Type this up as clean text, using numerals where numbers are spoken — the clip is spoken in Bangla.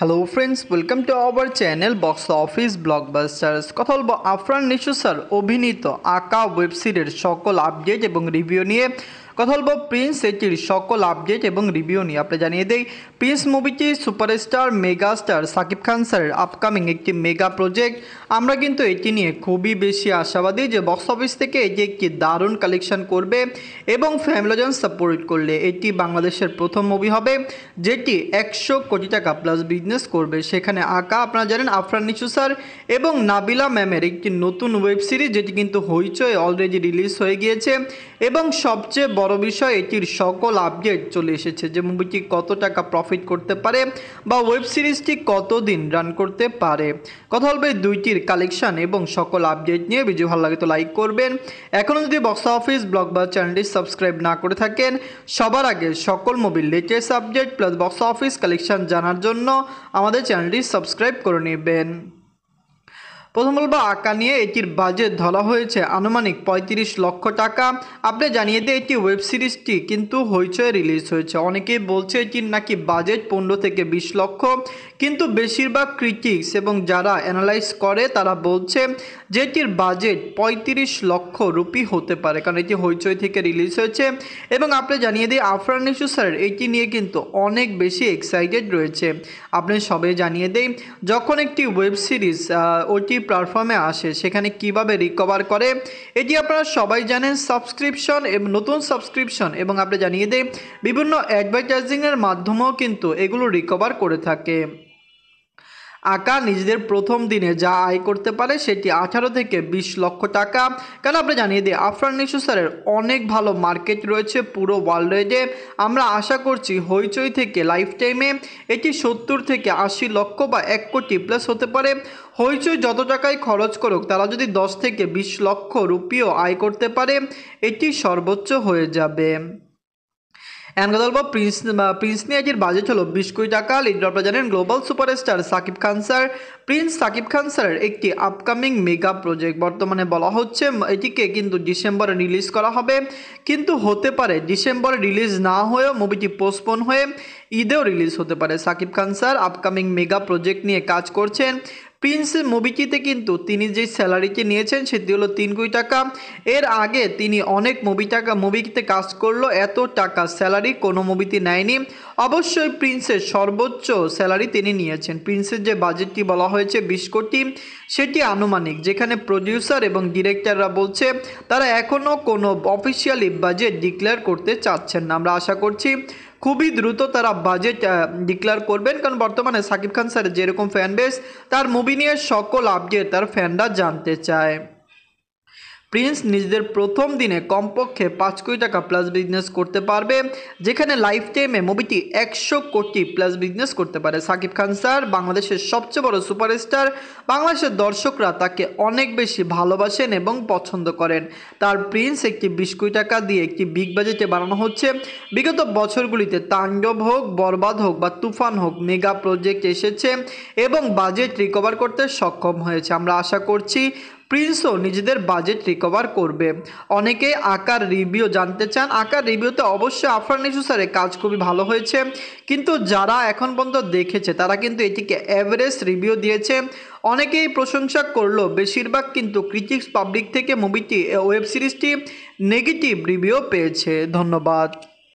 Hello friends, welcome to our channel box office blockbusters. কথা বলবো আফরান নিশো স্যার অভিনীত আঁকা ওয়েব সিরিজের সকল আপডেট এবং রিভিউ নিয়ে। কথা বলবো প্রিন্স এটির সকল আপডেট এবং রিভিউ নিয়ে। আপনি জানিয়ে দেই, প্রিন্স মুভিটি সুপারস্টার মেগাস্টার সাকিব খান স্যারের আপকামিং একটি মেগা প্রজেক্ট। আমরা কিন্তু এটি নিয়ে খুবই বেশি আশাবাদী যে বক্স অফিস থেকে এটি একটি দারুণ কালেকশন করবে এবং ফ্যামিলিজন সাপোর্ট করলে এটি বাংলাদেশের প্রথম মুভি হবে যেটি 100 কোটি টাকা প্লাস বিজনেস করবে। সেখানে আঁকা আপনারা জানেন আফরান নিশো স্যার এবং নাবিলা ম্যামের একটি নতুন ওয়েব সিরিজ যেটি কিন্তু হইচই অলরেডি রিলিজ হয়ে গিয়েছে এবং সবচেয়ে বড় বিষয় এটির সকল আপডেট চলে এসেছে যে মুভিটি কত টাকা প্রফিট করতে পারে বা ওয়েব সিরিজটি কতদিন রান করতে পারে। কথা বলবে দুইটির কালেকশন এবং সকল আপডেট নিয়ে। ভিডিও ভালো লাগে তো লাইক করবেন। এখনও যদি বক্স অফিস ব্লকবাস্টার চ্যানেলটি সাবস্ক্রাইব না করে থাকেন, সবার আগে সকল মুভির latest update plus box office collection জানার জন্য আমাদের চ্যানেলটি সাবস্ক্রাইব করে নেবেন। প্রথম বলবো আঁকা নিয়ে। এটির বাজেট ধরা হয়েছে আনুমানিক 35 লক্ষ টাকা। আপনি জানিয়ে দিয়ে এটি ওয়েব সিরিজটি কিন্তু হইচই রিলিজ হয়েছে। অনেকেই বলছে এটির নাকি বাজেট 15 থেকে 20 লক্ষ, কিন্তু বেশিরভাগ ক্রিটিক্স এবং যারা অ্যানালাইজ করে তারা বলছে যে এটির বাজেট 35 লক্ষ রুপি হতে পারে, কারণ এটি হইচই থেকে রিলিজ হয়েছে। এবং আপনি জানিয়ে দিয়ে আফরান নিশো স্যার এটি নিয়ে কিন্তু অনেক বেশি এক্সাইটেড রয়েছে। আপনি সবাই জানিয়ে দেই, যখন একটি ওয়েব সিরিজ ওটি প্ল্যাটফর্মে আসে সেখানে কিভাবে রিকভার করে এটি আপনারা সবাই জানেন। সাবস্ক্রিপশন এবং নতুন সাবস্ক্রিপশন এবং আপনি জানিয়ে দেই বিভিন্ন অ্যাডভার্টাইজিংয়ের মাধ্যমেও কিন্তু এগুলো রিকভার করে থাকে। আঁকা নিজেদের প্রথম দিনে যা আয় করতে পারে সেটি 18 থেকে 20 লক্ষ টাকা। কেন আপনি জানিয়ে দিই আফরান নিশো স্যারের অনেক ভালো মার্কেট রয়েছে পুরো ওয়ার্ল্ডে। আমরা আশা করছি হইচই থেকে লাইফ টাইমে এটি 70 থেকে 80 লক্ষ বা 1 কোটি প্লাস হতে পারে। হইচই যত টাকায় খরচ করুক, তারা যদি 10 থেকে 20 লক্ষ রুপিও আয় করতে পারে এটি সর্বোচ্চ হয়ে যাবে। এন্ড কথা বলবো প্রিন্স নিয়ে এটির বাজেট হলো 20 কোটি টাকা। লিড আপনারা জানেন global superstar Shakib Khan sir. Prince Shakib Khan স্যারের একটি আপকামিং মেগা প্রজেক্ট। বর্তমানে বলা হচ্ছে এটিকে কিন্তু ডিসেম্বরে রিলিজ করা হবে, কিন্তু হতে পারে ডিসেম্বরে রিলিজ না হয়েও মুভিটি পোস্টপোন হয়ে ঈদেও রিলিজ হতে পারে। Shakib Khan sir upcoming mega project নিয়ে কাজ করছেন। প্রিন্স মুভিটিতে কিন্তু তিনি যে স্যালারিটি নিয়েছেন সেটি হলো 3 কোটি টাকা। এর আগে তিনি অনেক মুভিতে কাজ করলো, এত টাকা স্যালারি কোনো মুভিতে নেয়নি। অবশ্যই প্রিন্সের সর্বোচ্চ স্যালারি তিনি নিয়েছেন। প্রিন্সের যে বাজেটটি বলা হয়েছে 20 কোটি, সেটি আনুমানিক, যেখানে প্রডিউসার এবং ডিরেক্টররা বলছে তারা এখনও কোনো অফিসিয়ালি বাজেট ডিক্লেয়ার করতে চাচ্ছেন না। আমরা আশা করছি খুবই দ্রুত তারা বাজেট ডিক্লেয়ার করবেন, কারণ বর্তমানে সাকিব খান স্যারের যেরকম ফ্যান বেস, তার মুভি নিয়ে সকল আপডেট তার ফ্যানরা জানতে চায়। প্রিন্স নিজেদের প্রথম দিনে কমপক্ষে 5 কোটি টাকা প্লাস বিজনেস করতে পারবে, যেখানে লাইফ টাইমে মুভিটি 100 কোটি প্লাস বিজনেস করতে পারে। সাকিব খান স্যার বাংলাদেশের সবচেয়ে বড় সুপারস্টার। বাংলাদেশের দর্শকরা তাকে অনেক বেশি ভালোবাসেন এবং পছন্দ করেন। তার প্রিন্স একটি 20 কোটি টাকা দিয়ে একটি বিগ বাজেটে বানানো হচ্ছে। বিগত বছরগুলিতে তাণ্ডব হোক, বরবাদ হোক বা তুফান হোক, মেগা প্রজেক্ট এসেছে এবং বাজেট রিকভার করতে সক্ষম হয়েছে। আমরা আশা করছি প্রিন্সও নিজেদের বাজেট রিকভার করবে। অনেকে আঁকার রিভিউ জানতে চান। আঁকার রিভিউতে অবশ্যই আফরান নিশো স্যারের কাজ খুবই ভালো হয়েছে, কিন্তু যারা এখন পর্যন্ত দেখেছে তারা কিন্তু এটিকে অ্যাভারেজ রিভিউ দিয়েছে। অনেকেই প্রশংসা করলো, বেশিরভাগ কিন্তু ক্রিটিক্স পাবলিক থেকে মুভিটি ওয়েব সিরিজটি নেগেটিভ রিভিউ পেয়েছে। ধন্যবাদ।